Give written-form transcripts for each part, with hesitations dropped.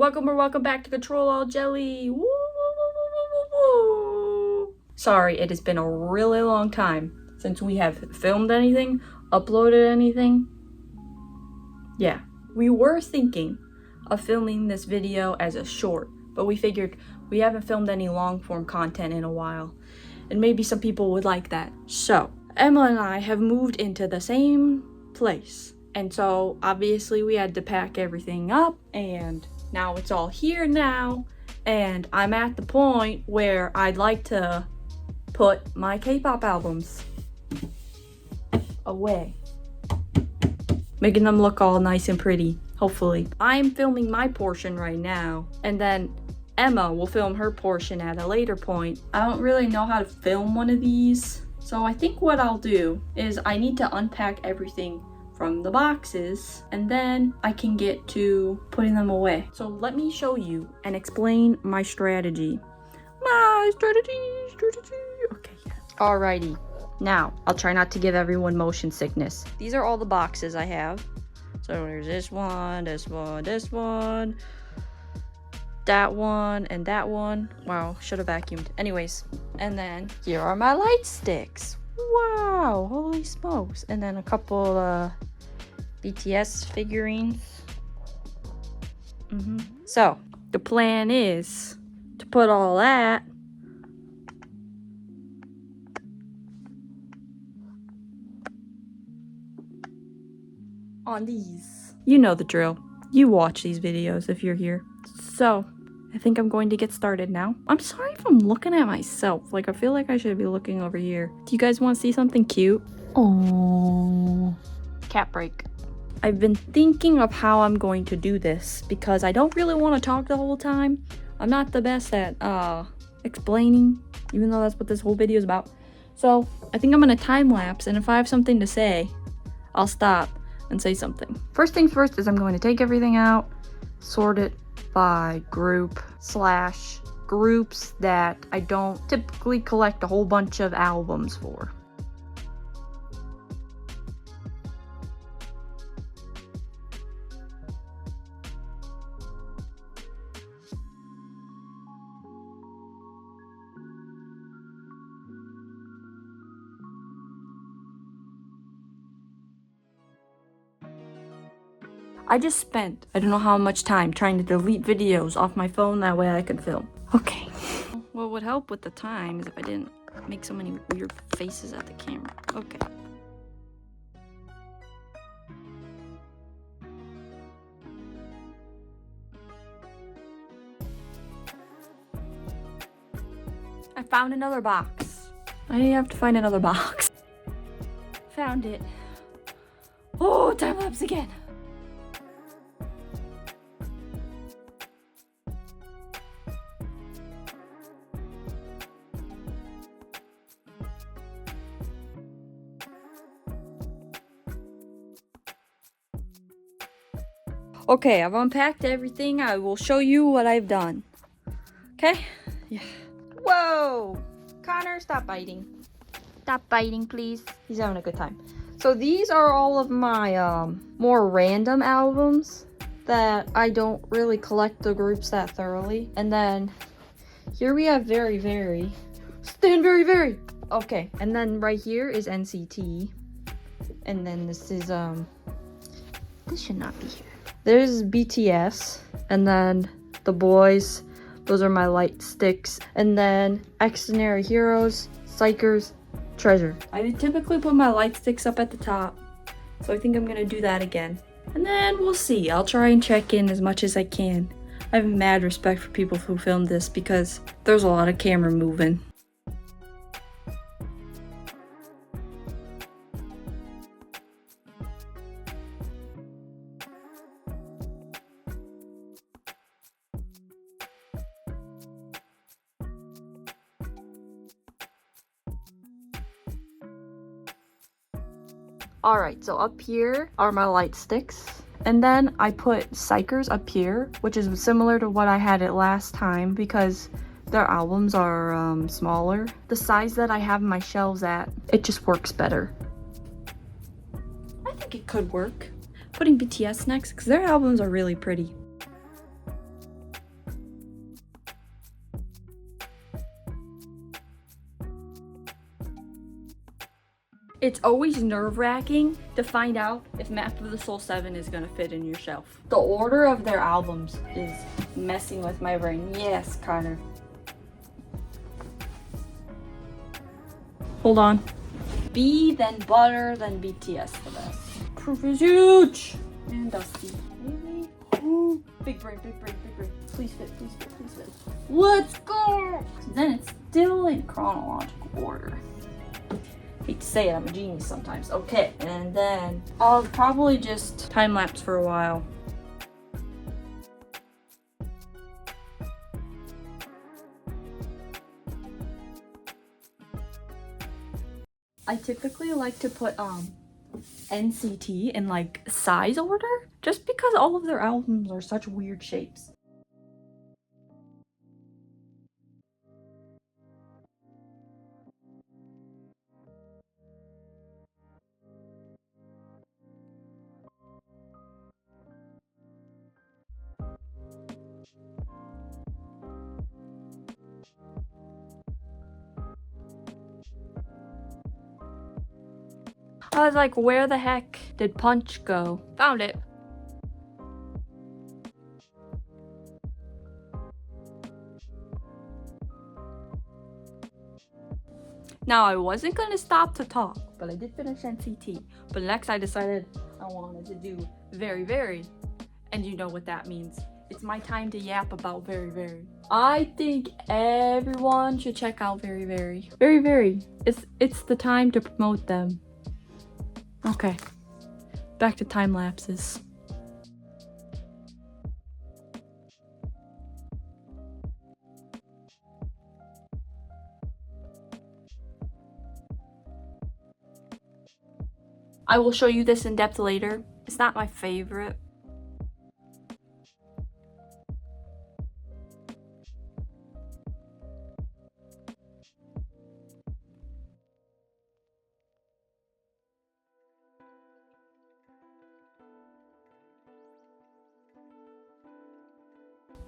Welcome back to Ctrl+Alt+Jelly. Woo, woo, woo, woo, woo, woo. Sorry, it has been a really long time since we have filmed anything, uploaded anything. Yeah, we were thinking of filming this video as a short, but we figured we haven't filmed any long form content in a while, and maybe some people would like that. So, Emma and I have moved into the same place, and so obviously we had to pack everything up, and now it's all here now, and I'm at the point where I'd like to put my K-pop albums away, making them look all nice and pretty, hopefully. I'm filming my portion right now, and then Emma will film her portion at a later point. I don't really know how to film one of these, so I think what I'll do is I need to unpack everything from the boxes, and then I can get to putting them away. So let me show you and explain my strategy. Okay, yeah. Alrighty. Now, I'll try not to give everyone motion sickness. These are all the boxes I have. So there's this one, this one, this one, that one, and that one. Wow, should have vacuumed. Anyways, and then here are my light sticks. Wow, holy smokes. And then a couple BTS figurines. So, the plan is to put all that on these. You know the drill. You watch these videos if you're here. So, I think I'm going to get started now. I'm sorry if I'm looking at myself. Like, I feel like I should be looking over here. Do you guys want to see something cute? Oh, cat break. I've been thinking of how I'm going to do this because I don't really want to talk the whole time. I'm not the best at explaining, even though that's what this whole video is about. So, I think I'm going to time lapse, and if I have something to say, I'll stop and say something. First things first is I'm going to take everything out, sort it by groups that I don't typically collect a whole bunch of albums for. I just spent I don't know how much time trying to delete videos off my phone, that way I could film. Okay. What would help with the time is if I didn't make so many weird faces at the camera. Okay. I found another box. I didn't have to find another box. Found it. Oh, time lapse again. Okay, I've unpacked everything. I will show you what I've done. Okay? Yeah. Whoa! Connor, stop biting. Stop biting, please. He's having a good time. So these are all of my more random albums that I don't really collect the groups that thoroughly. And then here we have Very Very. Stand Very Very! Okay, and then right here is NCT. And then this is, this should not be here. There's BTS, and then the boys, those are my light sticks, and then Extraordinary Heroes, Psychers, Treasure. I typically put my light sticks up at the top, so I think I'm gonna do that again. And then we'll see. I'll try and check in as much as I can. I have mad respect for people who filmed this because there's a lot of camera moving. Alright, so up here are my light sticks. And then I put Psychers up here, which is similar to what I had it last time because their albums are smaller. The size that I have my shelves at, it just works better. I think it could work. Putting BTS next because their albums are really pretty. It's always nerve-wracking to find out if Map of the Soul 7 is gonna fit in your shelf. The order of their albums is messing with my brain. Yes, Connor. Hold on. B, then Butter, then BTS the best. Proof is huge! And Dusty. Really? Ooh, big brain, big brain, big brain. Please fit, please fit, please fit. Let's go! Then it's still in chronological order. Hate to say it, I'm a genius sometimes. Okay, and then I'll probably just time lapse for a while. I typically like to put NCT in like size order, just because all of their albums are such weird shapes. I was like, where the heck did Punch go? Found it. Now, I wasn't gonna stop to talk, but I did finish NCT. But next I decided I wanted to do Very Very. And you know what that means. It's my time to yap about Very Very. I think everyone should check out Very Very. Very Very. It's the time to promote them. Okay, back to time lapses. I will show you this in depth later. It's not my favorite.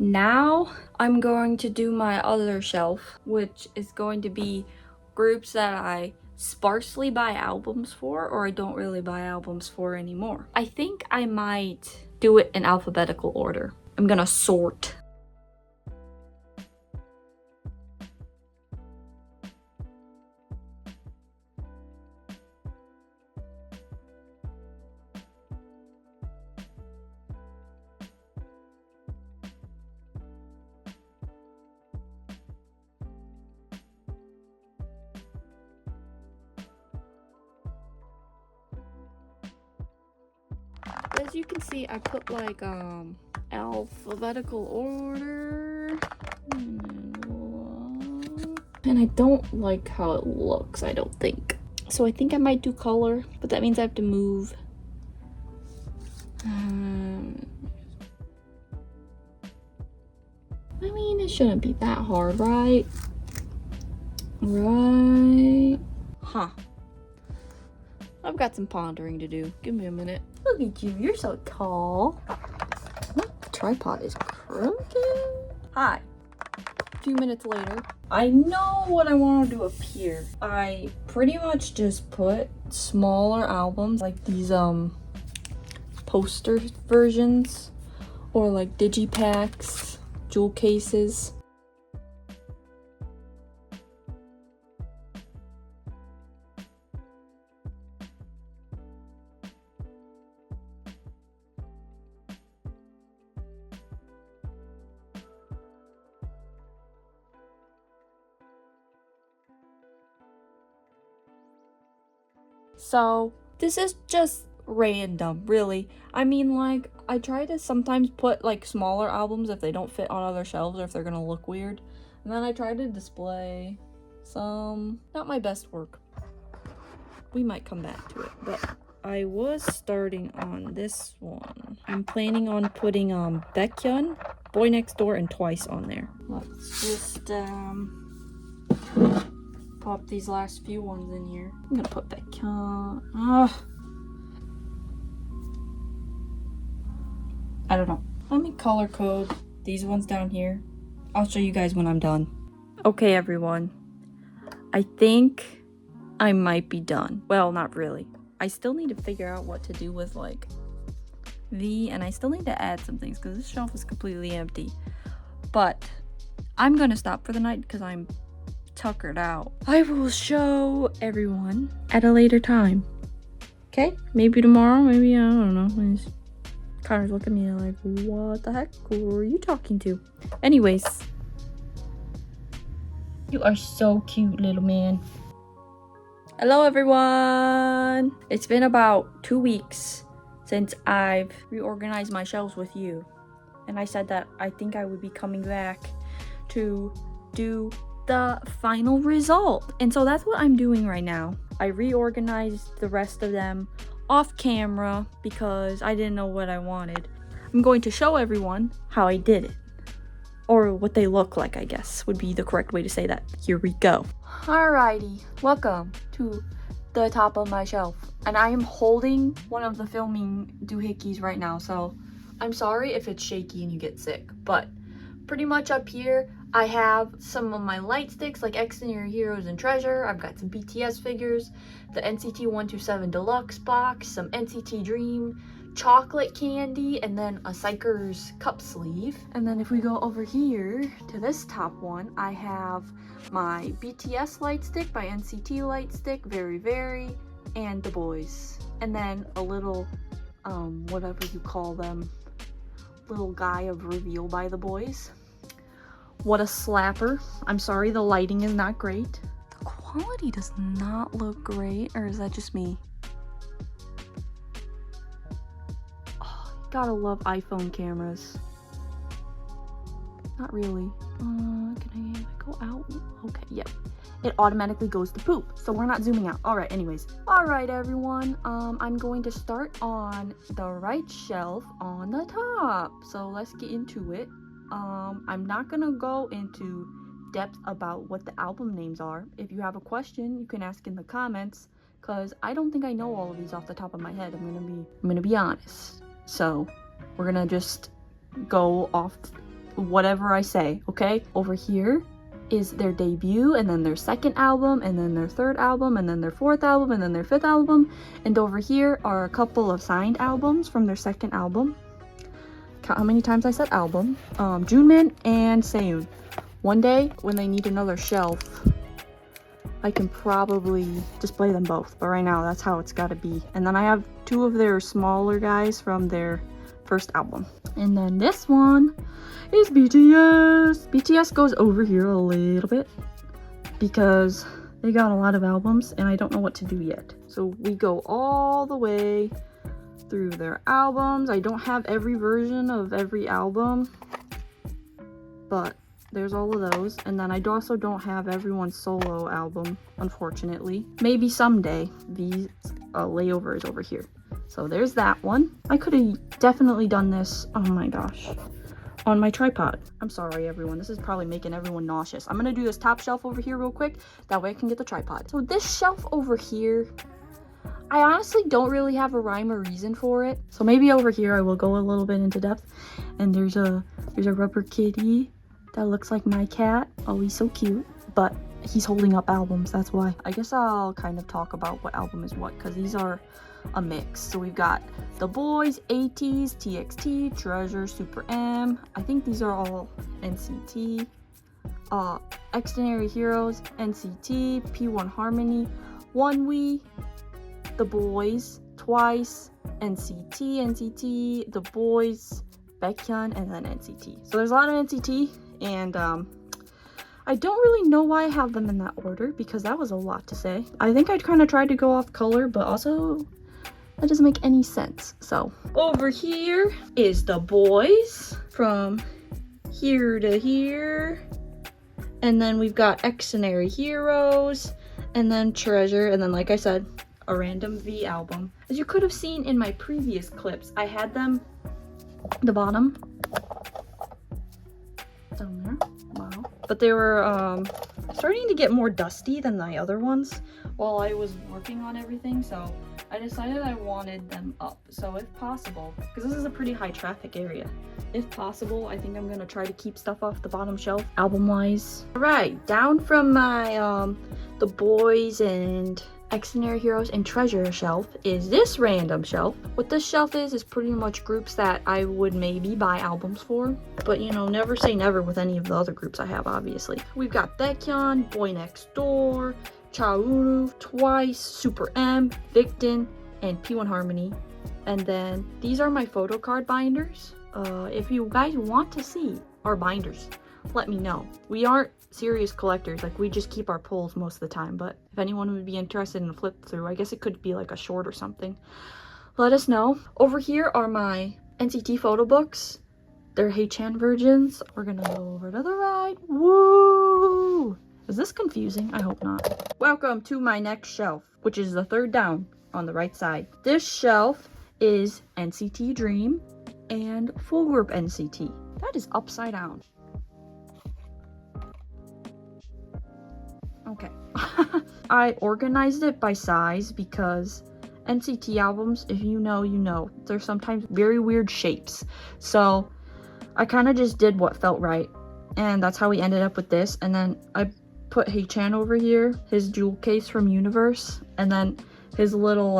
Now I'm going to do my other shelf, which is going to be groups that I sparsely buy albums for, or I don't really buy albums for anymore. I think I might do it in alphabetical order. I'm gonna sort. As you can see, I put like alphabetical order, and I don't like how it looks, I don't think. So I think I might do color, but that means I have to move. I mean, it shouldn't be that hard, right? Right. Huh. I've got some pondering to do. Give me a minute. Look at you, you're so tall. The tripod is crooked. Hi. A few minutes later. I know what I want to do up here. I pretty much just put smaller albums, like these poster versions, or like digipacks, jewel cases. So this is just random, really. I mean, like, I try to sometimes put like smaller albums if they don't fit on other shelves or if they're gonna look weird. And then I try to display some, not my best work. We might come back to it, but I was starting on this one. I'm planning on putting Baekhyun, Boy Next Door, and Twice on there. Let's just pop these last few ones in here. I'm gonna put Baekhyun. I don't know. Let me color code these ones down here. I'll show you guys when I'm done. Okay, everyone. I think I might be done. Well, not really. I still need to figure out what to do with like and I still need to add some things because this shelf is completely empty. But I'm gonna stop for the night because I'm tuckered out. I will show everyone at a later time. Okay? Maybe tomorrow, maybe I don't know. Connor's looking at me like, what the heck? Who are you talking to? Anyways. You are so cute, little man. Hello, everyone. It's been about 2 weeks since I've reorganized my shelves with you. And I said that I think I would be coming back to do the final result. And so that's what I'm doing right now. I reorganized the rest of them off camera because I didn't know what I wanted. I'm going to show everyone how I did it. Or what they look like, I guess, would be the correct way to say that. Here we go. Alrighty, welcome to the top of my shelf. And I am holding one of the filming doohickeys right now, so I'm sorry if it's shaky and you get sick. But pretty much up here, I have some of my light sticks like Exterior Heroes and Treasure. I've got some BTS figures, the NCT 127 Deluxe box, some NCT Dream, chocolate candy, and then a Psycher's cup sleeve. And then if we go over here to this top one, I have my BTS light stick by NCT light stick, Very Very, and The Boys. And then a little, whatever you call them, little guy of Reveal by The Boys. What a slapper. I'm sorry the lighting is not great. The quality does not look great, or is that just me? Gotta love iPhone cameras. Not really. Can I go out? Okay, yep. It automatically goes to poop, so we're not zooming out. All right, anyways. All right, everyone. I'm going to start on the right shelf on the top. So let's get into it. I'm not gonna go into depth about what the album names are. If you have a question, you can ask in the comments, because I don't think I know all of these off the top of my head. I'm gonna be honest. So we're gonna just go off whatever I say, okay? Over here is their debut, and then their second album, and then their third album, and then their fourth album, and then their fifth album. And over here are a couple of signed albums from their second album. Count how many times I said album. Junmin and Seoon. One day when they need another shelf, I can probably display them both, but right now that's how it's gotta be. And then I have two of their smaller guys from their first album. And then this one is BTS. BTS goes over here a little bit because they got a lot of albums and I don't know what to do yet. So we go all the way through their albums. I don't have every version of every album, but there's all of those. And then I also don't have everyone's solo album, unfortunately. Maybe someday. These layover is over here. So there's that one. I could have definitely done this, oh my gosh, on my tripod. I'm sorry, everyone. This is probably making everyone nauseous. I'm gonna do this top shelf over here real quick. That way I can get the tripod. So this shelf over here, I honestly don't really have a rhyme or reason for it. So maybe over here I will go a little bit into depth. And there's a rubber kitty that looks like my cat. Oh, he's so cute. But he's holding up albums, that's why. I guess I'll kind of talk about what album is what, because these are a mix. So we've got The Boys, ATEEZ, TXT, Treasure, Super M. I think these are all NCT. Extraordinary Heroes, NCT, P1 Harmony, ONEWE, The Boys, Twice, NCT, The Boys, Baekhyun, and then NCT. So there's a lot of NCT, and I don't really know why I have them in that order, because that was a lot to say. I think I kind of tried to go off color, but also that doesn't make any sense. So over here is The Boys from here to here. And then we've got Extraordinary Heroes, and then Treasure, and then like I said, a random V album. As you could have seen in my previous clips, I had them the bottom down there. Wow. But they were starting to get more dusty than the other ones while I was working on everything, so I decided I wanted them up. So if possible, because this is a pretty high traffic area, if possible, I think I'm gonna try to keep stuff off the bottom shelf album wise. All right, down from my The Boys and Extraordinary Heroes and Treasure shelf is this random shelf. What this shelf is pretty much groups that I would maybe buy albums for. But you know, never say never with any of the other groups I have, obviously. We've got Baekhyun, Boy Next Door, Chauru, Twice, Super M, Victon, and P1 Harmony. And then these are my photo card binders. If you guys want to see our binders, let me know. We aren't serious collectors, like we just keep our pulls most of the time, but if anyone would be interested in a flip through, I guess it could be like a short or something, let us know. Over here are my NCT photo books. They're Haechan versions. We're gonna go over to the right. Woo! Is this confusing? I hope not. Welcome to my next shelf, which is the third down on the right side. This shelf is NCT Dream and full group NCT. That is upside down. Okay. I organized it by size because NCT albums, if you know, you know, they're sometimes very weird shapes. So I kind of just did what felt right. And that's how we ended up with this. And then I put Haechan over here, his jewel case from Universe, and then his little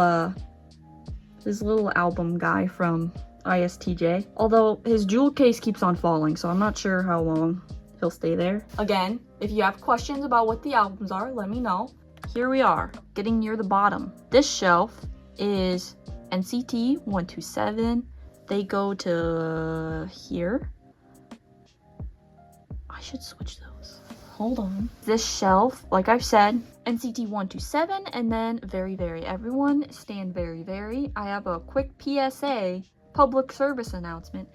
album guy from ISTJ. Although his jewel case keeps on falling, so I'm not sure how long he'll stay there. Again, if you have questions about what the albums are, let me know. Here we are, getting near the bottom. This shelf is NCT 127. They go to here. I should switch those. Hold on. This shelf, like I've said, NCT 127, and then Very Very. Everyone stand Very Very. I have a quick PSA, public service announcement.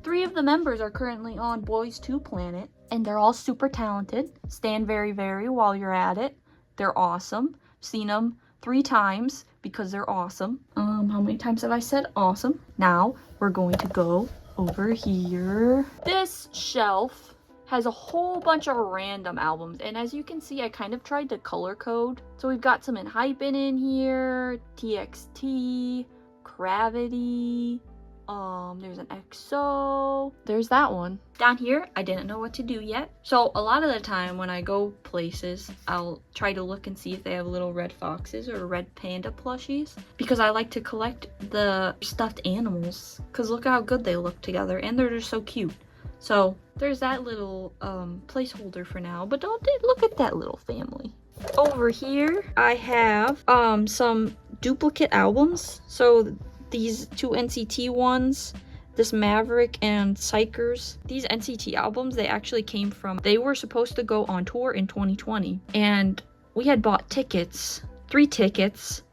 3 of the members are currently on Boys 2 Planet, and they're all super talented. Stand Very Very while you're at it. They're awesome. Seen them 3 times because they're awesome. How many times have I said awesome? Now we're going to go over here. This shelf has a whole bunch of random albums, and as you can see, I kind of tried to color code. So we've got some Enhypen in here, TXT, Gravity, there's an EXO, there's that one. Down here, I didn't know what to do yet. So a lot of the time when I go places, I'll try to look and see if they have little red foxes or red panda plushies, because I like to collect the stuffed animals, because look how good they look together, and they're just so cute. So there's that little placeholder for now, but don't look at that little family. Over here, I have some duplicate albums. So these 2 NCT ones, this Maverick and Psychers, these NCT albums, they actually came from, they were supposed to go on tour in 2020, and we had bought tickets, 3 tickets,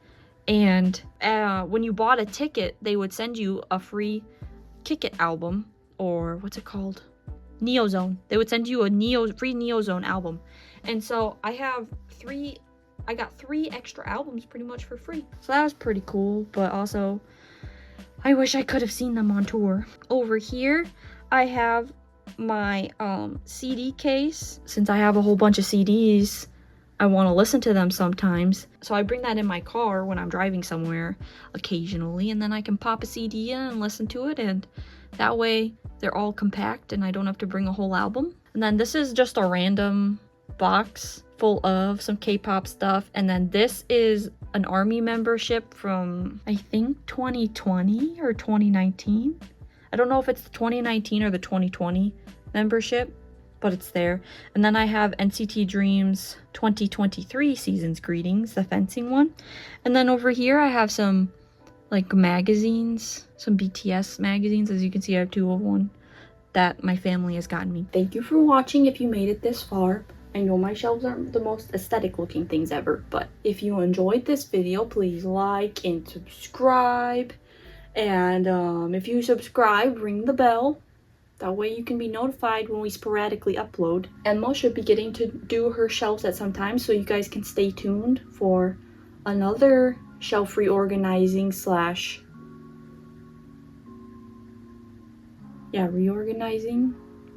and when you bought a ticket, they would send you a free Kick It album, or what's it called? Neozone. They would send you a free Neozone album. And so I got 3 extra albums pretty much for free. So that was pretty cool, but also I wish I could have seen them on tour. Over here, I have my CD case. Since I have a whole bunch of CDs, I want to listen to them sometimes. So I bring that in my car when I'm driving somewhere occasionally, and then I can pop a CD in and listen to it, and that way they're all compact and I don't have to bring a whole album. And then this is just a random box full of some K-pop stuff. And then this is an ARMY membership from, I think, 2020 or 2019. I don't know if it's the 2019 or the 2020 membership, but it's there. And then I have NCT Dream's 2023 Seasons Greetings, the fencing one. And then over here I have some like magazines, some BTS magazines. As you can see, I have 2 of one that my family has gotten me. Thank you for watching if you made it this far. I know my shelves aren't the most aesthetic looking things ever, but if you enjoyed this video, please like and subscribe. And if you subscribe, ring the bell. That way you can be notified when we sporadically upload. Emma should be getting to do her shelves at some time, so you guys can stay tuned for another shelf reorganizing slash, yeah, reorganizing.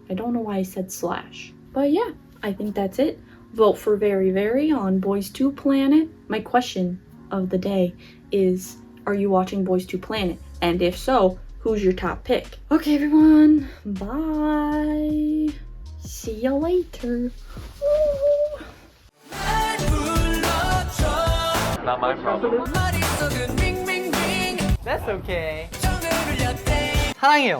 I don't know why I said slash, but yeah, I think that's it. Vote for Very Very on Boys 2 Planet. My question of the day is, are you watching Boys 2 Planet? And if so, who's your top pick? Okay, everyone, bye. See you later. Ooh. not my problem. That's okay. 사랑해요.